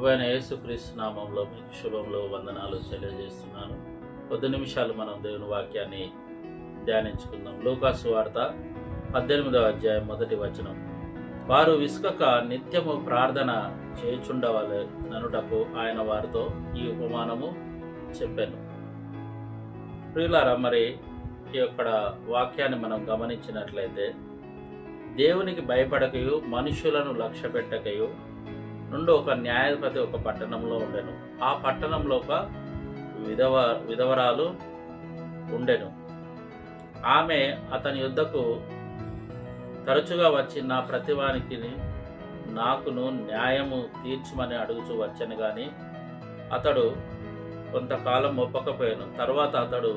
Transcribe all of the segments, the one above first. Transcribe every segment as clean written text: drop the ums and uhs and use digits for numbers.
ప్రభువైన యేసుక్రీస్తు నామంలో మీకు శుభంలో వందనాలు తెలియజేస్తున్నాను. కొద్ది నిమిషాలు మనం దేవుని వాక్యాన్ని ధ్యానించుకుందాం. లూకా సువార్త 18వ అధ్యాయం 1వ వచనం. వారు విసుకక నిత్యము ప్రార్థన చేయుచుండవలెననుటకు ఆయన వారితో ఈ ఉపమానము చెప్పాను. ప్రియులారా, మరి ఈ యొక్క వాక్యాన్ని మనం గమనించినట్లయితే, దేవునికి భయపడకయు మనుషులను లక్ష్య పెట్టకయు నుండి ఒక న్యాయాధిపతి ఒక పట్టణంలో ఉండెను. ఆ పట్టణంలో ఒక విధవరాలు ఉండెను. ఆమె అతని యుద్ధకు తరచుగా వచ్చి నా ప్రతివానికి నాకును న్యాయము తీర్చమని అడుగుచూ వచ్చాను గాని అతడు కొంతకాలం ఒప్పకపోయాను. తర్వాత అతడు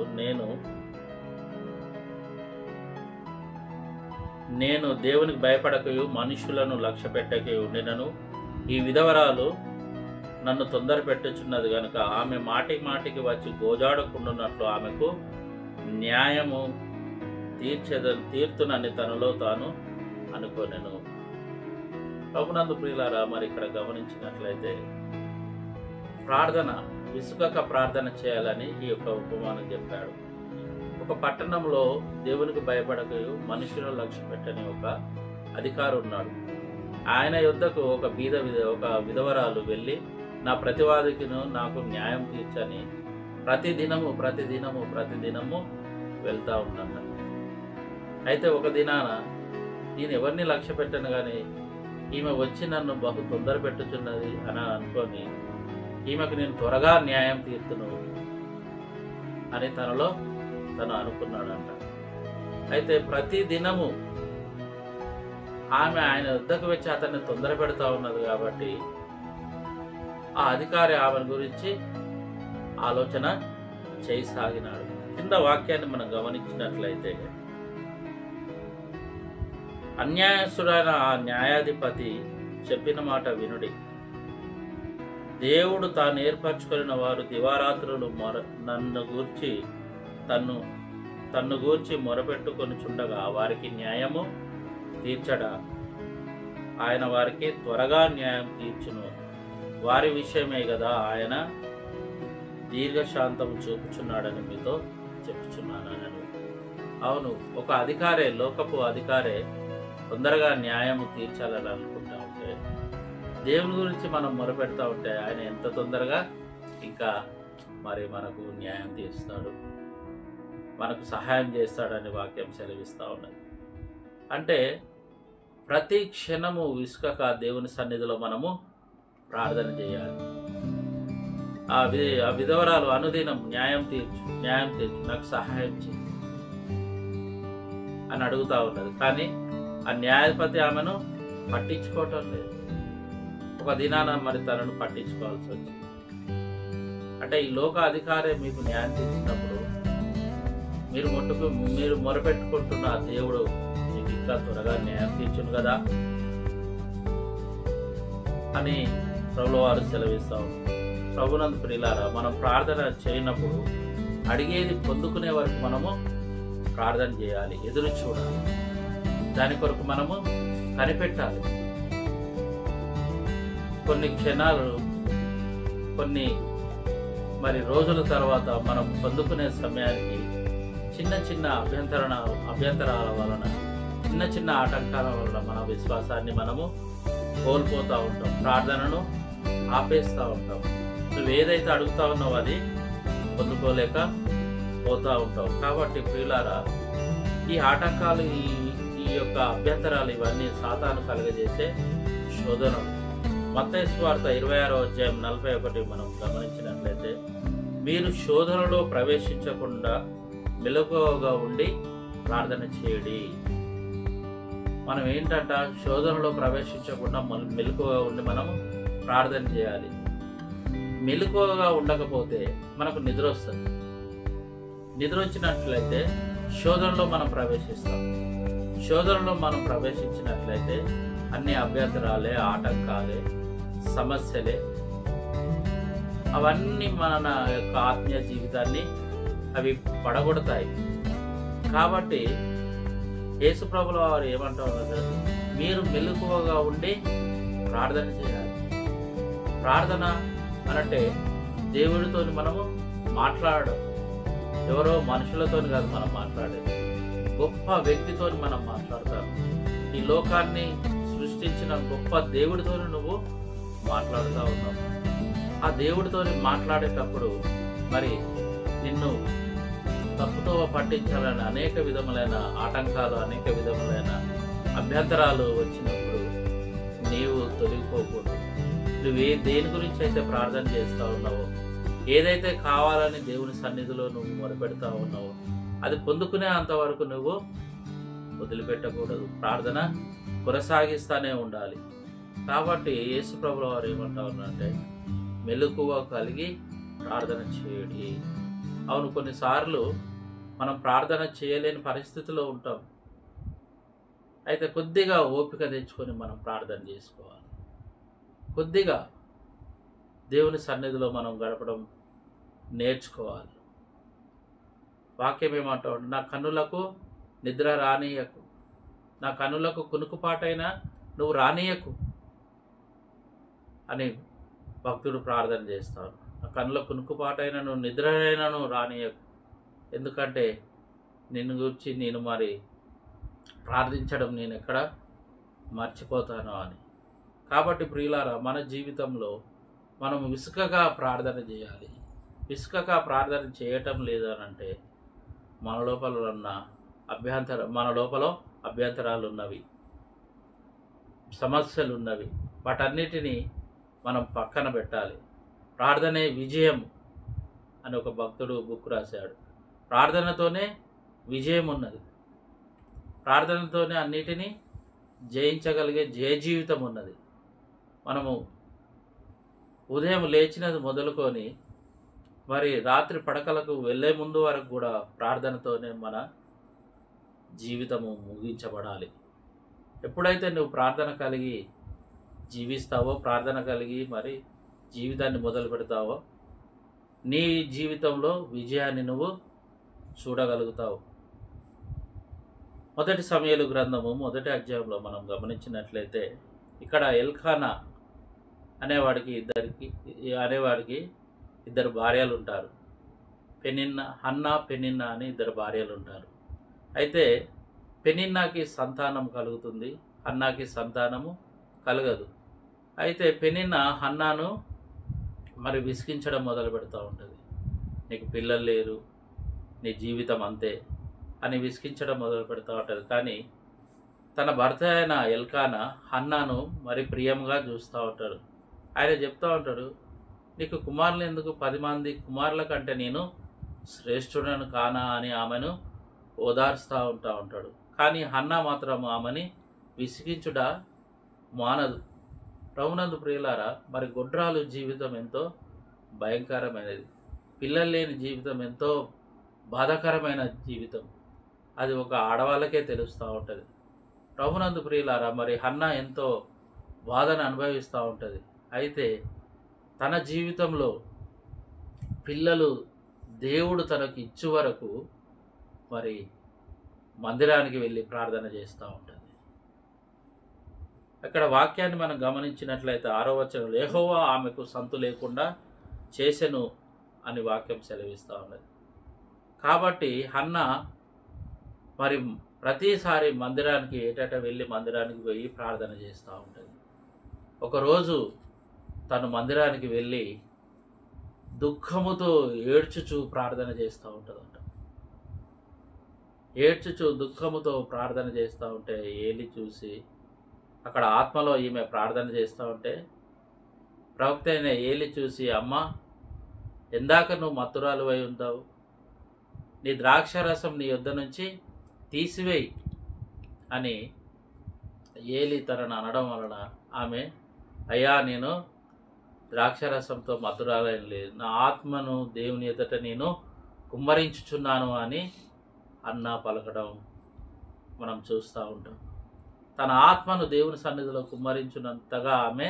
నేను దేవునికి భయపడకయు మనుషులను లక్ష్య పెట్టకయు ఉండినను ఈ విధవరాలు నన్ను తొందర పెట్టుచున్నది గనుక ఆమె మాటికి వచ్చి గోజాడకుండున్నట్లు ఆమెకు న్యాయము తీర్చునని తనలో తాను అనుకోనెను. ప్రభునందు ప్రియులారా, మరి ఇక్కడ గమనించినట్లయితే విసుకక ప్రార్థన చేయాలని ఈ యొక్క ఉపమానం చెప్పాడు. ఒక పట్టణంలో దేవునికి భయపడకయు మనుషులను లక్ష్య పెట్టని ఒక అధికారి ఉన్నాడు. ఆయన యుద్ధకు ఒక విధవరాలు వెళ్ళి నా ప్రతివాదికిను నాకు న్యాయం తీర్చని ప్రతిదినము వెళ్తా ఉన్నాను. అయితే ఒక దినాన నేను ఎవరిని లక్ష్య పెట్టాను కానీ ఈమె వచ్చి నన్ను బహు తొందర పెట్టుచున్నది అని అనుకొని ఈమెకు నేను త్వరగా న్యాయం తీర్చును అని తనలో తను అనుకున్నాడంట. అయితే ప్రతి దినము ఆమె ఆయన వద్దకు వచ్చి అతన్ని తొందర పెడతా ఉన్నది కాబట్టి ఆ అధికారి ఆమె గురించి ఆలోచన చేయసాగినాడు. కింద వాక్యాన్ని మనం గమనించినట్లయితే, అన్యాయస్తుడైన ఆ న్యాయాధిపతి చెప్పిన మాట వినుడి. దేవుడు తాను ఏర్పరచుకున్న వారు దివారాత్రులు తన్ను గూర్చి మొరపెట్టుకొని చుండగా వారికి న్యాయము తీర్చడా? ఆయన వారికి త్వరగా న్యాయం తీర్చును. వారి విషయమే కదా ఆయన దీర్ఘశాంతము చూపుచున్నాడని మీతో చెప్పుచున్నాను. అవును, ఒక అధికారే, లోకపు అధికారే తొందరగా న్యాయము తీర్చాలని అనుకుంటా ఉంటే, దేవుని గురించి మనం మొరపెడతా ఉంటే ఆయన ఎంత తొందరగా ఇంకా మరి మనకు న్యాయం తీరుస్తాడు, మనకు సహాయం చేస్తాడని వాక్యం సెలవిస్తూ ఉన్నది. అంటే ప్రతి క్షణము విసుకక దేవుని సన్నిధిలో మనము ప్రార్థన చేయాలి. ఆ విధవరాలు అనుదినం న్యాయం తీర్చు నాకు సహాయం చేయి అని అడుగుతా ఉన్నది. కానీ ఆ న్యాయాధిపతి ఆమెను పట్టించుకోవటం లేదు. ఒక దినాన మరి తనను పట్టించుకోవాల్సి వచ్చింది. అంటే ఈ లోక అధికారే మీకు న్యాయం తీర్చినప్పుడు మీరు మొరపెట్టుకుంటున్న ఆ దేవుడు మీకు ఇంకా త్వరగా న్యాయం తీర్చును కదా అని ప్రభువు వారు సెలవిస్తా ఉన్నారు. ప్రభునందు ప్రియులారా, మనం ప్రార్థన చేయనప్పుడు అడిగేది పొందుకునే వరకు మనము ప్రార్థన చేయాలి, ఎదురు చూడాలి, దాని కొరకు మనము కనిపెట్టాలి. కొన్ని క్షణాలు, కొన్ని మరి రోజుల తర్వాత మనం పొందుకునే సమయానికి చిన్న అభ్యంతరాల వలన, చిన్న ఆటంకాల వలన మన విశ్వాసాన్ని మనము కోల్పోతూ ఉంటాం, ప్రార్థనను ఆపేస్తూ ఉంటాం. నువ్వు ఏదైతే అడుగుతా ఉన్నావో అది పొందుకోలేక పోతూ ఉంటావు. కాబట్టి ప్రియులారా, ఈ ఆటంకాలు, ఈ యొక్క అభ్యంతరాలు ఇవన్నీ సాతాను కలుగజేసే శోధనలు. మత్తయి సువార్త 26వ అధ్యాయం 41 మనం గమనించినట్లయితే, మీరు శోధనలో ప్రవేశించకుండా మెలకువగా ఉండి ప్రార్థన చేయడి. మనం ఏంటంట, శోధనలో ప్రవేశించకుండా మెలకువగా ఉండి మనము ప్రార్థన చేయాలి. మెలకువగా ఉండకపోతే మనకు నిద్ర వస్తుంది. నిద్ర వచ్చినట్లయితే శోధనలో మనం ప్రవేశిస్తాం. శోధనలో మనం ప్రవేశించినట్లయితే అన్ని అభ్యంతరాలే, ఆటంకాలే, సమస్యలే, అవన్నీ మన యొక్క ఆత్మీయ జీవితాన్ని అవి పడగొడతాయి. కాబట్టి యేసుప్రభుల వారు ఏమంటా ఉన్నారు, మీరు మెలకువగా ఉండి ప్రార్థన చేయాలి. ప్రార్థన అనంటే దేవుడితో మనము మాట్లాడడం, ఎవరో మనుషులతో కాదు మనం మాట్లాడేది, గొప్ప వ్యక్తితో మనం మాట్లాడతాం. ఈ లోకాన్ని సృష్టించిన గొప్ప దేవుడితో నువ్వు మాట్లాడుతూ ఉన్నావు. ఆ దేవుడితో మాట్లాడేటప్పుడు మరి నిన్ను తప్పుతో పట్టించాలని అనేక విధములైన ఆటంకాలు, అనేక విధములైన అభ్యంతరాలు వచ్చినప్పుడు నీవు తొలగిపోకూడదు. నువ్వు దేని గురించి అయితే ప్రార్థన చేస్తూ ఉన్నావో, ఏదైతే కావాలని దేవుని సన్నిధిలో నువ్వు మొరపెడతా ఉన్నావో అది పొందుకునే అంతవరకు నువ్వు వదిలిపెట్టకూడదు. ప్రార్థన కొనసాగిస్తూనే ఉండాలి. కాబట్టి యేసు ప్రభువు వారు ఏమంటా ఉన్నారంటే, మెలకువ కలిగి ప్రార్థన చేయడి. అవును, కొన్నిసార్లు మనం ప్రార్థన చేయలేని పరిస్థితిలో ఉంటాం. అయితే కొద్దిగా ఓపిక తెచ్చుకొని మనం ప్రార్థన చేసుకోవాలి. కొద్దిగా దేవుని సన్నిధిలో మనం గడపడం నేర్చుకోవాలి. వాక్యం ఏమంటా ఉంటే, నా కన్నులకు నిద్ర రానీయకు, నా కన్నులకు కునుకుపాటైనా నువ్వు రానీయకు అని భక్తుడు ప్రార్థన చేస్తాడు. నా కన్నుల కునుకుపాటైనను నిద్రైనను రానీయకు, ఎందుకంటే నిన్ను గురించి నేను మరి ప్రార్థించడం నేను ఎక్కడ మర్చిపోతాను అని. కాబట్టి ప్రియులారా, మన జీవితంలో మనం విసుకగా ప్రార్థన చేయాలి. విసుకగా ప్రార్థన చేయటం లేదనంటే మన లోపల అభ్యంతరాలు ఉన్నవి, సమస్యలు ఉన్నవి. వాటన్నిటినీ మనం పక్కన పెట్టాలి. ప్రార్థనే విజయం అని ఒక భక్తుడు బుక్ రాశాడు. ప్రార్థనతోనే విజయం ఉన్నది. ప్రార్థనతోనే అన్నిటినీ జయించగలిగే జయ జీవితం ఉన్నది. మనము ఉదయం లేచినది మొదలుకొని మరి రాత్రి పడకలకు వెళ్ళే ముందు వరకు కూడా ప్రార్థనతోనే మన జీవితము ముగించబడాలి. ఎప్పుడైతే నువ్వు ప్రార్థన కలిగి జీవిస్తావో, ప్రార్థన కలిగి మరి జీవితాన్ని మొదలు పెడతావో, నీ జీవితంలో విజయాన్ని నువ్వు చూడగలుగుతావు. మొదటి సమూయేలు గ్రంథము 1వ అధ్యాయంలో మనం గమనించినట్లయితే, ఇక్కడ ఎల్కానా అనేవాడికి ఇద్దరు భార్యలు ఉంటారు. హన్నా పెనిన్నా అని ఇద్దరు భార్యలు ఉంటారు. అయితే పెనిన్నాకి సంతానం కలుగుతుంది, హన్నాకి సంతానము కలగదు. అయితే పెనిన్నా హన్నాను మరి విసిగించడం మొదలు పెడతా ఉంటుంది. నీకు పిల్లలు లేరు, నీ జీవితం అంతే అని విసిగించడం మొదలు పెడతా ఉంటుంది. కానీ తన భర్త అయిన ఎల్కానా హన్నాను మరి ప్రియంగా చూస్తూ ఉంటాడు. ఆయన చెప్తూ ఉంటాడు, నీకు కుమారులు ఎందుకు, 10 మంది కుమారుల కంటే నేను శ్రేష్ఠుడను కానా అని ఆమెను ఓదార్స్తూ ఉంటాడు. కానీ హన్నా మాత్రం ఆమెని విసిగించుట మానదు. ప్రభునందు ప్రియులారా, మరి గొడ్రాలు జీవితం ఎంతో భయంకరమైనది. పిల్లలు లేని జీవితం ఎంతో బాధాకరమైన జీవితం. అది ఒక ఆడవాళ్ళకే తెలుస్తూ ఉంటుంది. ప్రభునందు ప్రియులారా, మరి హన్నా ఎంతో బాధను అనుభవిస్తూ ఉంటుంది. అయితే తన జీవితంలో పిల్లలు దేవుడు తనకు ఇచ్చు వరకు మరి మందిరానికి వెళ్ళి ప్రార్థన చేస్తూ ఉంటుంది. అక్కడ వాక్యాన్ని మనం గమనించినట్లయితే 6వ వచనంలో, యెహోవా ఆమెకు సంతు లేకుండా చేసెను అని వాక్యం సెలవిస్తూ ఉన్నది. కాబట్టి హన్నా మరి ప్రతిసారి మందిరానికి ఏటా వెళ్ళి మందిరానికి పోయి ప్రార్థన చేస్తూ ఉంటుంది. ఒకరోజు తను మందిరానికి వెళ్ళి దుఃఖముతో ఏడ్చుచూ ప్రార్థన చేస్తూ ఉంటుందంట. ఏడ్చుచూ దుఃఖముతో ప్రార్థన చేస్తూ ఉంటే ఏలి చూసి, అక్కడ ఆత్మలో ఈమె ప్రార్థన చేస్తూ ఉంటే ప్రవక్త అయిన ఏలి చూసి, అమ్మా, ఎందాక నువ్వు మత్తురాలు అయి ఉంటావు, నీ ద్రాక్షరసం నీ యొద్ద నుంచి తీసివేయి అని ఏలి తనను అనడం వలన ఆమె, అయ్యా, నేను ద్రాక్షరసంతో మధురాలైన లేదు, నా ఆత్మను దేవుని ఎదుట నేను కుమ్మరించుచున్నాను అని అన్నా పలకడం మనం చూస్తూ ఉంటాం. తన ఆత్మను దేవుని సన్నిధిలో కుమ్మరించినంతగా ఆమె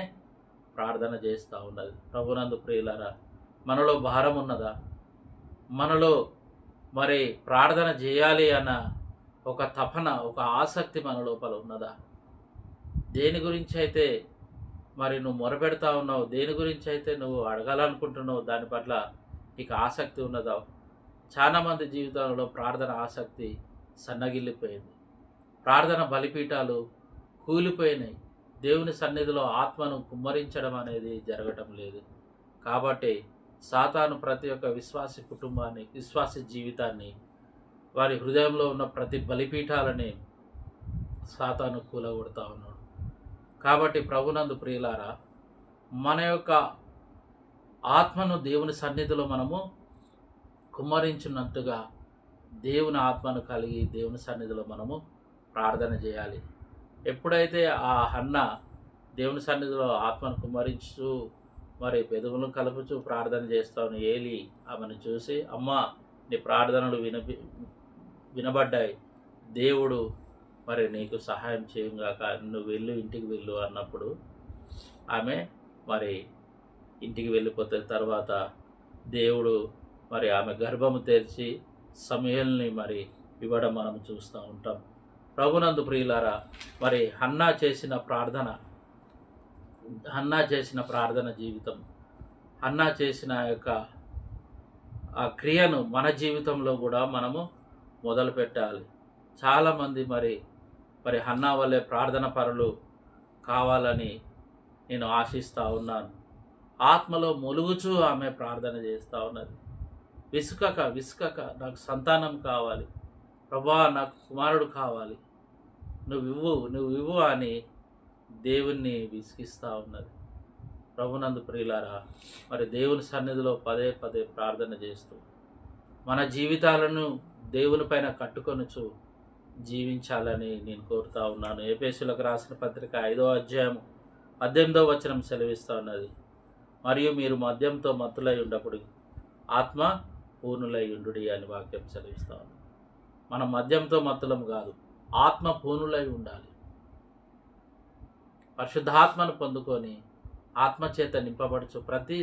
ప్రార్థన చేస్తూ ఉన్నది. ప్రభునందు ప్రియులారా, మనలో భారం ఉన్నదా? మనలో మరి ప్రార్థన చేయాలి అన్న ఒక తపన, ఒక ఆసక్తి మన లోపల ఉన్నదా? దేని గురించి అయితే మరి నువ్వు మొరపెడతా ఉన్నావు, దేని గురించి అయితే నువ్వు అడగాలనుకుంటున్నావు దాని పట్ల నీకు ఆసక్తి ఉన్నదో. చాలామంది జీవితంలో ప్రార్థన ఆసక్తి సన్నగిల్లిపోయింది. ప్రార్థన బలిపీఠాలు కూలిపోయినాయి. దేవుని సన్నిధిలో ఆత్మను కుమ్మరించడం అనేది జరగటం లేదు. కాబట్టి సాతాను ప్రతి ఒక్క విశ్వాసి కుటుంబాన్ని, విశ్వాసి జీవితాన్ని, వారి హృదయంలో ఉన్న ప్రతి బలిపీఠాలని సాతాను కూలగొడతా ఉన్నాడు. కాబట్టి ప్రభునందు ప్రియులారా, మన యొక్క ఆత్మను దేవుని సన్నిధిలో మనము కుమ్మరించున్నట్టుగా దేవుని ఆత్మను కలిగి దేవుని సన్నిధిలో మనము ప్రార్థన చేయాలి. ఎప్పుడైతే ఆ హన్న దేవుని సన్నిధిలో ఆత్మను కుమ్మరించు మరి పెదవులను కలుపుచూ ప్రార్థన చేస్తాను, ఏలి ఆమెను చూసి, అమ్మా నీ ప్రార్థనలు వినబడ్డాయి, దేవుడు మరి నీకు సహాయం చేయుగాక, నువ్వు వెళ్ళు, ఇంటికి వెళ్ళు అన్నప్పుడు ఆమె మరి ఇంటికి వెళ్ళిపోతే తర్వాత దేవుడు మరి ఆమె గర్భము తెరిచి సమూయేలుని మరి ఇవ్వడం మనం చూస్తూ ఉంటాం. ప్రభునందు ప్రియులారా, మరి హన్నా చేసిన ప్రార్థన జీవితం, హన్నా చేసిన యొక్క ఆ క్రియను మన జీవితంలో కూడా మనము మొదలు పెట్టాలి. చాలామంది మరి హన్నా వల్లే ప్రార్థన పరులు కావాలని నేను ఆశిస్తూ ఉన్నాను. ఆత్మలో మొలుగుచూ ఆమె ప్రార్థన చేస్తూ ఉన్నది. విసుకక నాకు సంతానం కావాలి ప్రభా, నాకు కుమారుడు కావాలి, నువ్వు ఇవ్వు అని దేవుణ్ణి విసిగిస్తూ ఉన్నది. ప్రభునందు ప్రియులారా, మరి దేవుని సన్నిధిలో పదే పదే ప్రార్థన చేస్తూ మన జీవితాలను దేవుని పైన కట్టుకొనుచు జీవించాలని నేను కోరుతా ఉన్నాను. ఎఫెసీయులకు రాసిన పత్రిక 5వ అధ్యాయం 18వ వచనం సెలవిస్తూ ఉన్నది, మరియు మీరు మద్యంతో మత్తులై ఉండప్పుడు ఆత్మ పూర్ణులై ఉండుడి అని వాక్యం సెలవిస్తూ ఉంది. మనం మద్యంతో మత్తులం కాదు, ఆత్మ పూర్ణులై ఉండాలి. పరిశుద్ధాత్మను పొందుకొని ఆత్మచేత నింపబడుచు ప్రతి